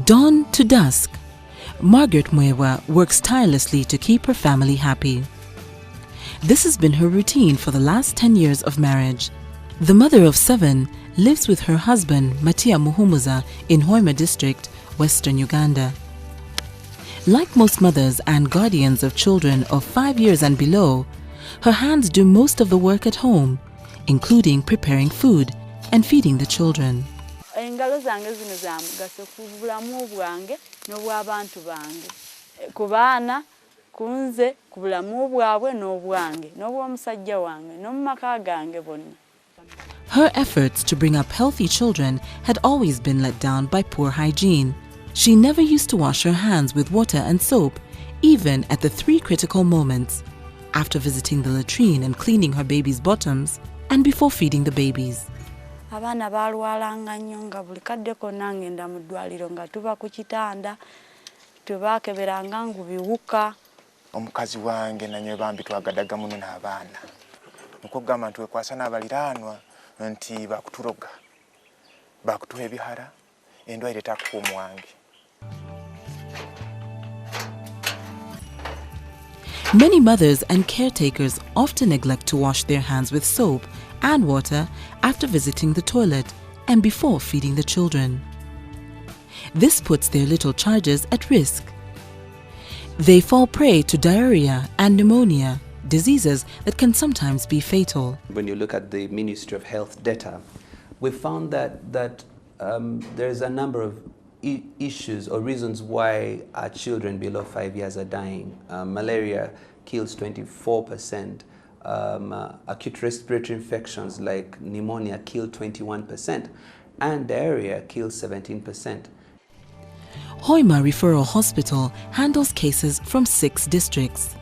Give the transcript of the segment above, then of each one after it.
Dawn to dusk, Margaret Mwewa works tirelessly to keep her family happy. This has been her routine for the last 10 years of marriage. The mother of 7 lives with her husband, Matia Muhumuza, in HOIMA district, western Uganda. Like most mothers and guardians of children of 5 years and below, her hands do most of the work at home, including preparing food and feeding the children. Engalo zange zino za mugaso ku bulamu bwange n'obw'abantu bange. Ku baana, ku nze, ku bulamu bwabwe n'obwange, n'obw'omusajja wange, n'omu maka gange bonna. Her efforts to bring up healthy children had always been let down by poor hygiene. She never used to wash her hands with water and soap, even at the 3 critical moments: after visiting the latrine and cleaning her baby's bottoms, and before feeding the babies. Abaana balwalanga nnyo nga buli kaddeko nange nda mu ddwaliro nga tuba ku kitanda tubakeberanga ngu biwuka. Omukazi wange nanywe bambi twagadaga muno n'abaana. Nkugamba nti wekwasa n'abaliraanwa nti bakuturoga, bakutuwa ebihara, endwaire takuuma wange. Many mothers and caretakers often neglect to wash their hands with soap and water after visiting the toilet and before feeding the children. This puts their little charges at risk. They fall prey to diarrhea and pneumonia, diseases that can sometimes be fatal. When you look at the Ministry of Health data, we found that there's a number of issues or reasons why our children below 5 years are dying. Malaria kills 24%. Acute respiratory infections like pneumonia kill 21%, and diarrhea kills 17%. HOIMA Referral Hospital handles cases from 6 districts.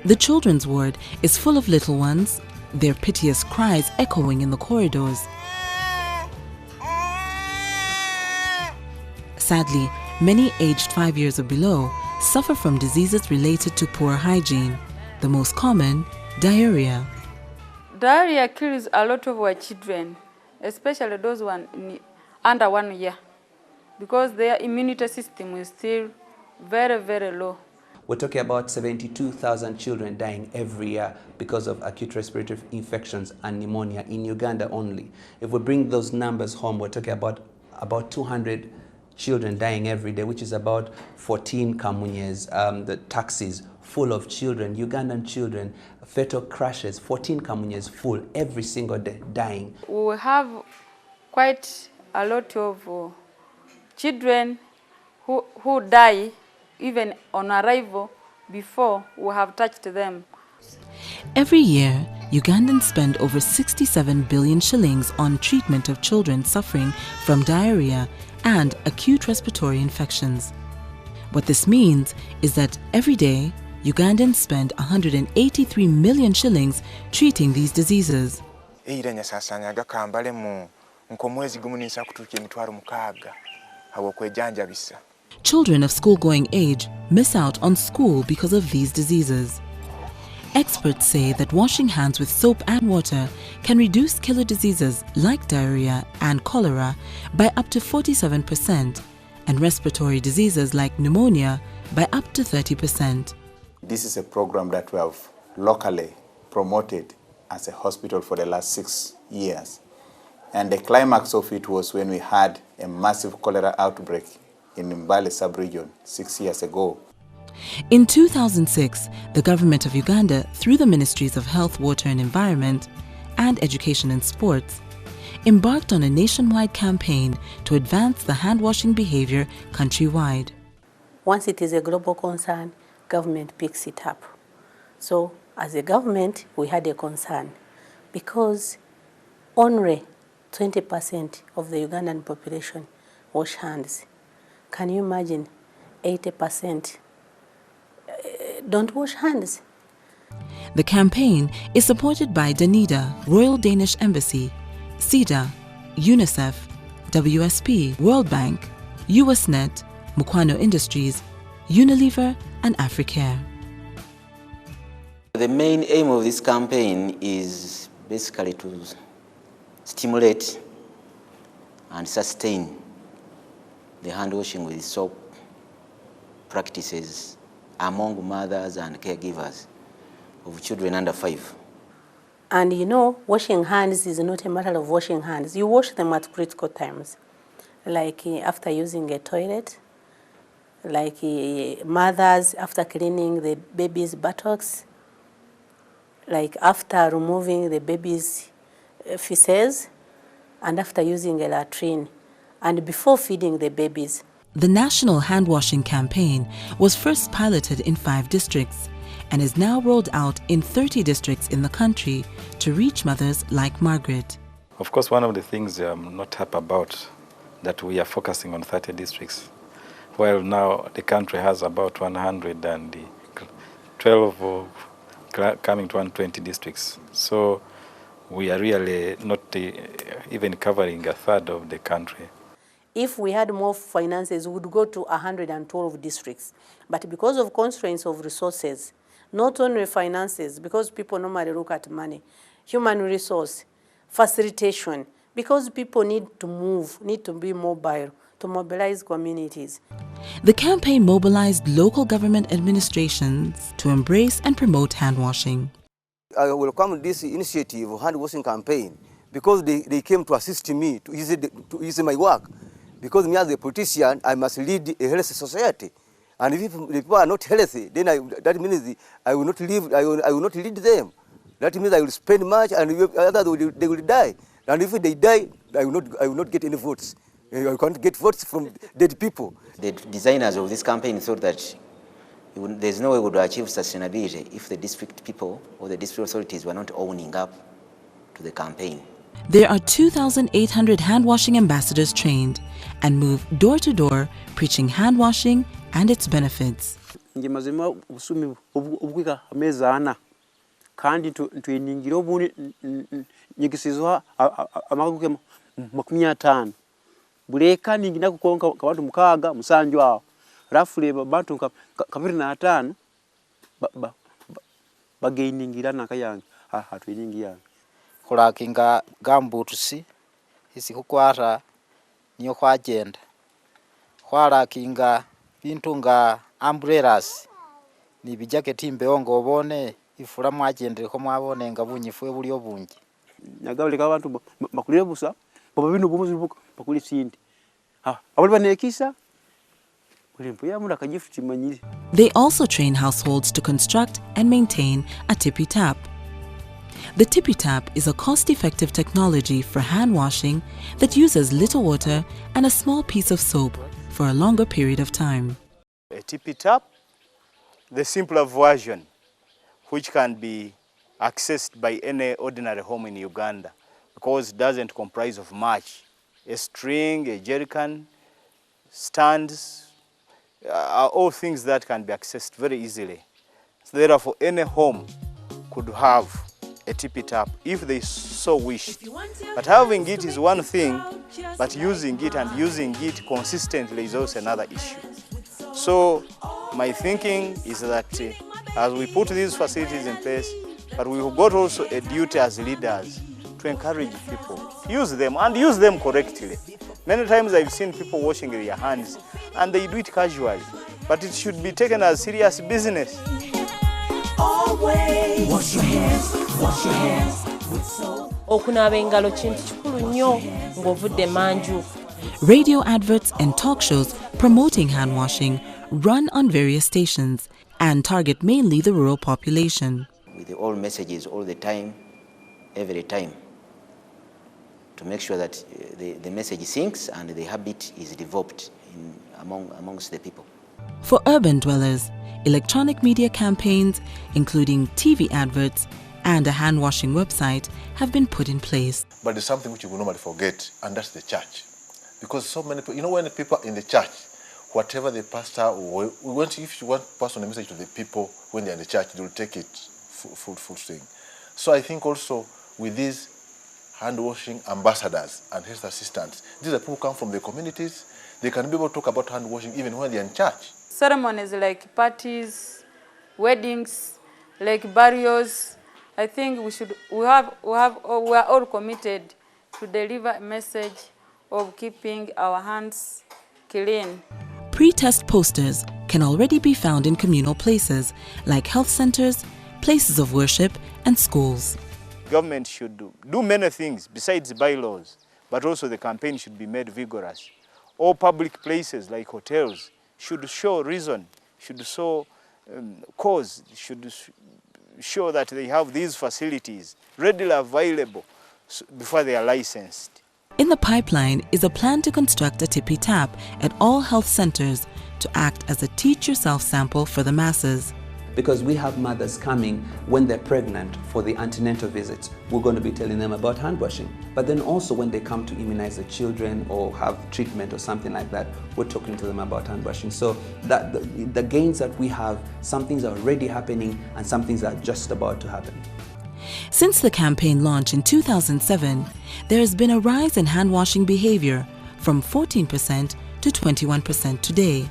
The children's ward is full of little ones, their piteous cries echoing in the corridors. Sadly, many aged 5 years or below suffer from diseases related to poor hygiene, the most common, diarrhea. Diarrhea kills a lot of our children, especially those under 1 year, because their immunity system is still very, very low. We're talking about 72,000 children dying every year because of acute respiratory infections and pneumonia in Uganda only. If we bring those numbers home, we're talking about 200 children dying every day, which is about 14 kamunyes, the taxis full of children, Ugandan children, fetal crashes, 14 kamunyes full every single day, dying. We have quite a lot of children who die even on arrival before we have touched them. Every year, Ugandans spend over 67 billion shillings on treatment of children suffering from diarrhea and acute respiratory infections. What this means is that every day, Ugandans spend 183 million shillings treating these diseases. Children of school-going age miss out on school because of these diseases. Experts say that washing hands with soap and water can reduce killer diseases like diarrhea and cholera by up to 47%, and respiratory diseases like pneumonia by up to 30%. This is a program that we have locally promoted as a hospital for the last 6 years. And the climax of it was when we had a massive cholera outbreak in Mbale sub-region 6 years ago. In 2006, the government of Uganda, through the Ministries of Health, Water and Environment, and Education and Sports, embarked on a nationwide campaign to advance the hand-washing behavior countrywide. Once it is a global concern, government picks it up. So, as a government, we had a concern because only 20% of the Ugandan population wash hands. Can you imagine 80% don't wash hands? The campaign is supported by Danida, Royal Danish Embassy, CEDA, UNICEF, WSP, World Bank, USNet, Mukwano Industries, Unilever, and Africare. The main aim of this campaign is basically to stimulate and sustain the hand washing with soap practices among mothers and caregivers of children under 5. And you know, washing hands is not a matter of washing hands. You wash them at critical times, like after using a toilet, like mothers after cleaning the baby's buttocks, like after removing the baby's feces, and after using a latrine, and before feeding the babies. The national hand washing campaign was first piloted in 5 districts and is now rolled out in 30 districts in the country to reach mothers like Margaret. Of course, one of the things I'm not happy about that we are focusing on 30 districts, while now the country has about 112 coming to 120 districts. So we are really not even covering a third of the country. If we had more finances, we would go to 112 districts. But because of constraints of resources, not only finances, because people normally look at money, human resource, facilitation, because people need to move, need to be mobile, to mobilize communities. The campaign mobilized local government administrations to embrace and promote hand washing. I welcome this initiative, hand washing campaign, because they came to assist me to ease my work. Because me as a politician, I must lead a healthy society. And if the people are not healthy, then that means I will not live, I will not lead them. That means I will spend much and others they will die. And if they die, I will not get any votes. I can't get votes from dead people. The designers of this campaign thought that there's no way we would achieve sustainability if the district people or the district authorities were not owning up to the campaign. There are 2,800 hand-washing ambassadors trained and move door to door preaching hand washing and its benefits. Njemazima usumi ubwika amezi 4 kandi tuiningire obuni nyigisizo amaguke 50 buleka ningina kukonka kabantu 6 musanju aho rafule babantu 25 bagainingira nakayange hatuiningira kulakinga gambutusi isi kukwata niyo kwagenda kwalakinga bintu nga umbrellas ni bijaketi mbeongo obone ifula mwagendere ko mwabone nga bunyifwe buli obungi nyagabaleka abantu bakulire busa baba bino bumuzi bakuli sindi abali banekisa bulimpo ya mura kagifuti manyiri. They also train households to construct and maintain a tippy tap. The tippy tap is a cost-effective technology for hand washing that uses little water and a small piece of soap for a longer period of time. A tippy tap, the simpler version, which can be accessed by any ordinary home in Uganda because it doesn't comprise of much. A string, a jerrycan, stands, are all things that can be accessed very easily. So therefore, any home could have a tippy tap if they so wish. But having it is one thing, but using it and using it consistently is also another issue. So my thinking is that as we put these facilities in place, but we've got also a duty as leaders to encourage people, use them and use them correctly. Many times I've seen people washing their hands and they do it casually, but it should be taken as serious business. Always wash your hands with soap. Okunaaba engalo kintu kikulu nnyo ng'ovudde manju. Radio adverts and talk shows promoting hand washing run on various stations and target mainly the rural population. With all messages all the time, every time, to make sure that the message sinks and the habit is developed amongst the people. For urban dwellers, electronic media campaigns, including TV adverts and a hand-washing website, have been put in place. But there's something which you will normally forget, and that's the church. Because so many people, you know, when the people in the church, whatever the pastor, if you want to pass on a message to the people when they're in the church, they will take it full swing. So I think also with these hand-washing ambassadors and health assistants, these are people who come from the communities. They can be able to talk about hand-washing even when they're in church. Ceremonies like parties, weddings, like burials, I think we are all committed to deliver a message of keeping our hands clean. Pre-test posters can already be found in communal places like health centers, places of worship, and schools. Government should do many things besides bylaws, but also the campaign should be made vigorous. All public places like hotels should show reason, should show cause, should show that they have these facilities readily available before they are licensed. In the pipeline is a plan to construct a tippy tap at all health centers to act as a teach-yourself sample for the masses. Because we have mothers coming when they're pregnant for the antenatal visits. We're going to be telling them about hand washing. But then also when they come to immunize the children or have treatment or something like that, we're talking to them about hand washing. So that the gains that we have, some things are already happening and some things are just about to happen. Since the campaign launch in 2007, there has been a rise in hand washing behavior from 14% to 21% today.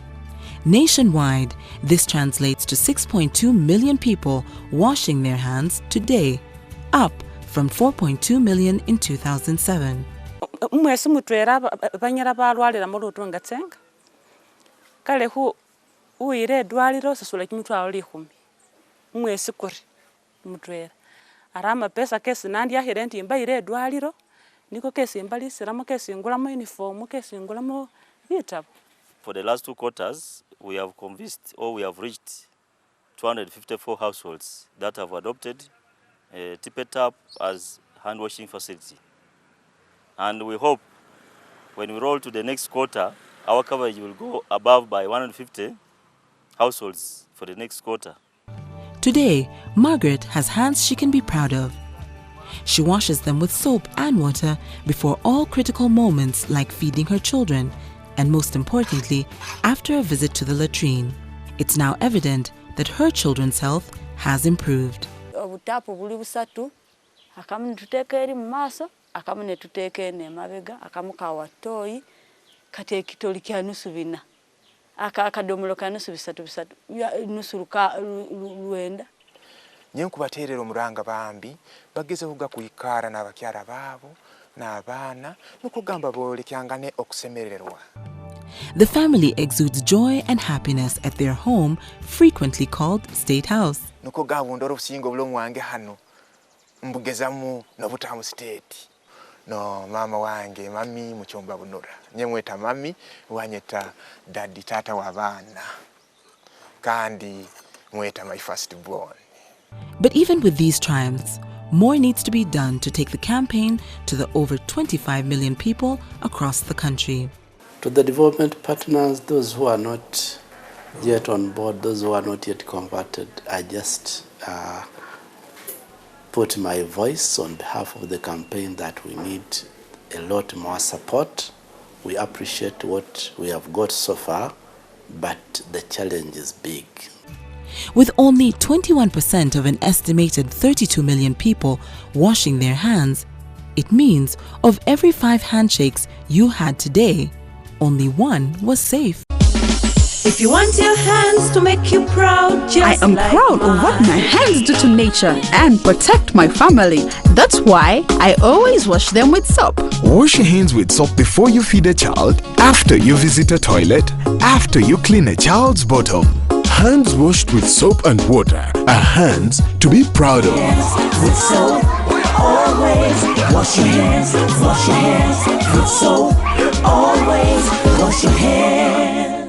Nationwide, this translates to 6.2 million people washing their hands today, up from 4.2 million in 2007. Mwesi mutwera banyara balwalira mu lutunga tsenga kale uire dwaliro sasula kimutwalo likumi mwesi kuri mutwera arama pesa kesi nandi yahire nti mbaire dwaliro niko kesi mbalisiramo kesi ngulamo uniform kesi ngulamo bitabo. For the last 2 quarters, we have convinced or we have reached 254 households that have adopted Tippy Tap as hand washing facility. And we hope when we roll to the next quarter, our coverage will go above by 150 households for the next quarter. Today, Margaret has hands she can be proud of. She washes them with soap and water before all critical moments like feeding her children, and most importantly, after a visit to the latrine. It's now evident that her children's health has improved. Obutapu buli busatu akamu nituteeka eri mu maaso akamu ne tuteeka eno emabega akamu kawatoyi kati ekitoli kya nusu bina akadomolo ka nusu bisatu nusu lwenda. Nye nkubateerera omulanga bambi bagezeho gakuyikaara n'abakyala baabo n'abaana n'okugamba boolekyangane okusemererwa. The family exudes joy and happiness at their home, frequently called State House. Nuko gabundo obusingo obulomwe wange hano mbugezamu n'obutamu state. No mama wange mami muchomba bunura. Nye mweta mami wanyeta daddy tata w'abaana. Kandi mweta my first born. But even with these triumphs, more needs to be done to take the campaign to the over 25 million people across the country. To the development partners, those who are not yet on board, those who are not yet converted, I just put my voice on behalf of the campaign that we need a lot more support. We appreciate what we have got so far, but the challenge is big. With only 21% of an estimated 32 million people washing their hands, it means of every 5 handshakes you had today, only 1 was safe. If you want your hands to make you proud, just I am like proud of what my hands do to nature and protect my family. That's why I always wash them with soap. Wash your hands with soap before you feed a child, after you visit a toilet, after you clean a child's bottom. Hands washed with soap and water are hands to be proud of. Yes, with soap, always wash your hands with soap, always wash your hands.